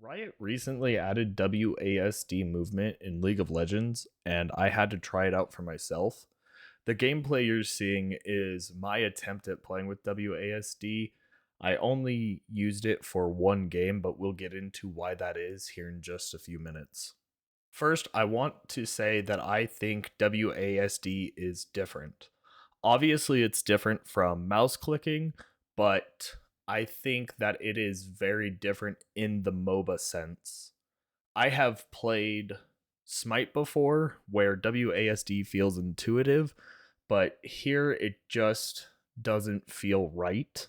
Riot recently added WASD movement in League of Legends, and I had to try it out for myself. The gameplay you're seeing is my attempt at playing with WASD. I only used it for one game, but we'll get into why that is here in just a few minutes. First, I want to say that I think WASD is different. Obviously, it's different from mouse clicking, but I think that it is very different in the MOBA sense. I have played Smite before, where WASD feels intuitive, but here it just doesn't feel right.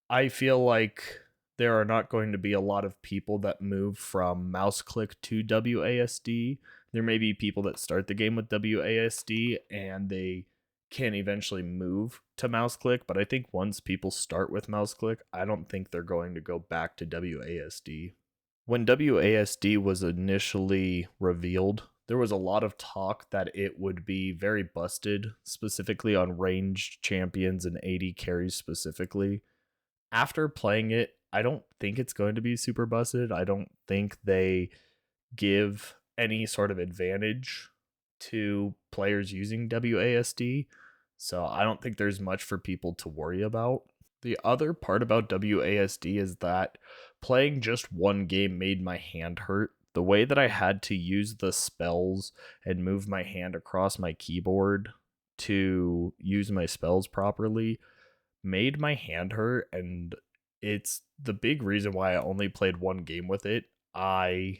I feel like there are not going to be a lot of people that move from mouse click to WASD. There may be people that start the game with WASD and they can eventually move to mouse click, but I think once people start with mouse click, I don't think they're going to go back to WASD. When WASD was initially revealed, there was a lot of talk that it would be very busted, specifically on ranged champions and AD carries specifically. After playing it, I don't think it's going to be super busted. I don't think they give any sort of advantage to players using WASD. So I don't think there's much for people to worry about. The other part about WASD is that playing just one game made my hand hurt. The way that I had to use the spells and move my hand across my keyboard to use my spells properly made my hand hurt, and it's the big reason why I only played one game with it. I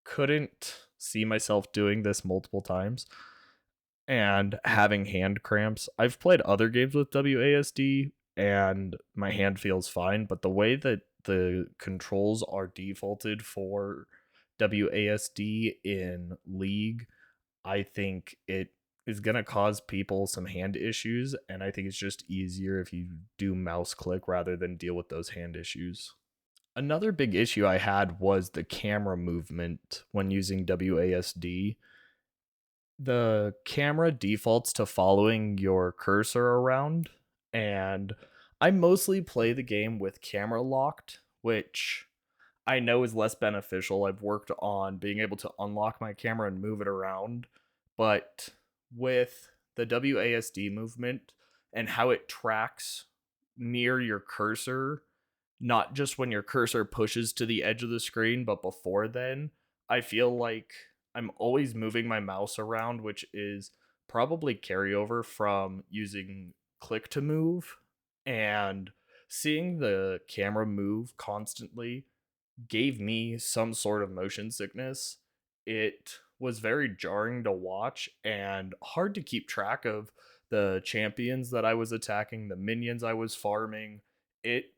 couldn't see myself doing this multiple times and having hand cramps. I've played other games with WASD and my hand feels fine, but the way that the controls are defaulted for WASD in League, I think it is going to cause people some hand issues, and I think it's just easier if you do mouse click rather than deal with those hand issues. Another big issue I had was the camera movement when using WASD. The camera defaults to following your cursor around, and I mostly play the game with camera locked, which I know is less beneficial. I've worked on being able to unlock my camera and move it around, but with the WASD movement and how it tracks near your cursor, not just when your cursor pushes to the edge of the screen, but before then, I feel like I'm always moving my mouse around, which is probably carryover from using click to move. And seeing the camera move constantly gave me some sort of motion sickness. It was very jarring to watch and hard to keep track of the champions that I was attacking, the minions I was farming. It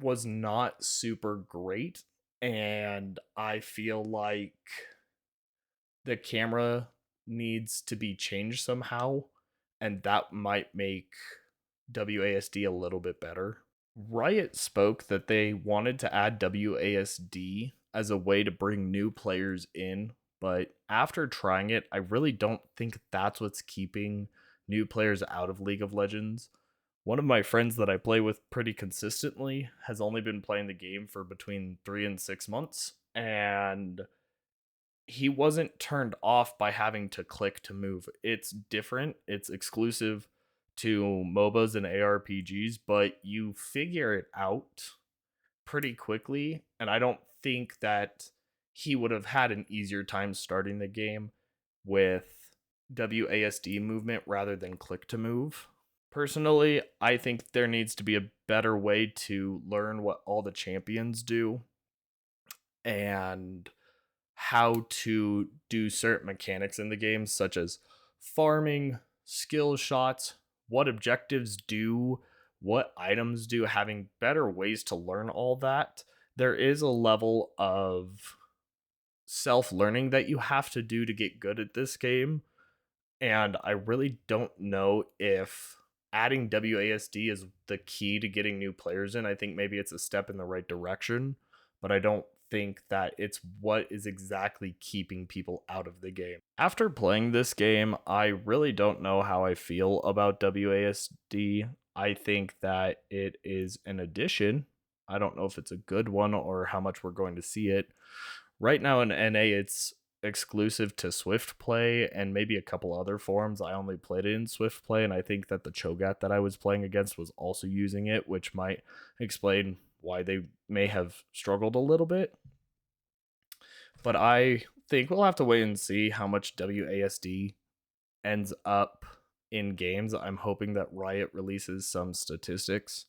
was not super great, and I feel like the camera needs to be changed somehow, and that might make WASD a little bit better. Riot spoke that they wanted to add WASD as a way to bring new players in, but after trying it, I really don't think that's what's keeping new players out of League of Legends. One of my friends that I play with pretty consistently has only been playing the game for between 3 and 6 months, and he wasn't turned off by having to click to move. It's different, it's exclusive to MOBAs and ARPGs, but you figure it out pretty quickly. And I don't think that he would have had an easier time starting the game with WASD movement rather than click to move. Personally, I think there needs to be a better way to learn what all the champions do and how to do certain mechanics in the game, such as farming, skill shots, what objectives do, what items do, having better ways to learn all that. There is a level of self learning that you have to do to get good at this game. And I really don't know if adding WASD is the key to getting new players in. I think maybe it's a step in the right direction, but I don't think that it's what is exactly keeping people out of the game. After playing this game, I really don't know how I feel about WASD. I think that it is an addition I don't know if it's a good one or how much we're going to see it. Right now in NA, it's exclusive to Swift Play and maybe a couple other forums. I only played it in Swift Play, and I think that the Cho'Gath that I was playing against was also using it, which might explain why they may have struggled a little bit. But I think we'll have to wait and see how much WASD ends up in games. I'm hoping that Riot releases some statistics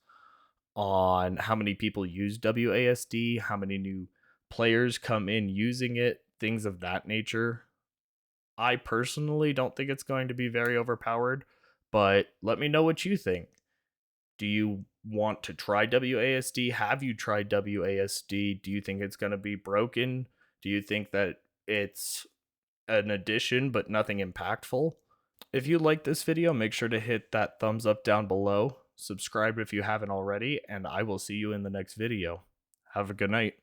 on how many people use WASD, how many new players come in using it, things of that nature. I personally don't think it's going to be very overpowered, but let me know what you think. Do you want to try WASD? Have you tried WASD? Do you think it's going to be broken? Do you think that it's an addition but nothing impactful? If you like this video, make sure to hit that thumbs up down below. Subscribe if you haven't already, and I will see you in the next video. Have a good night.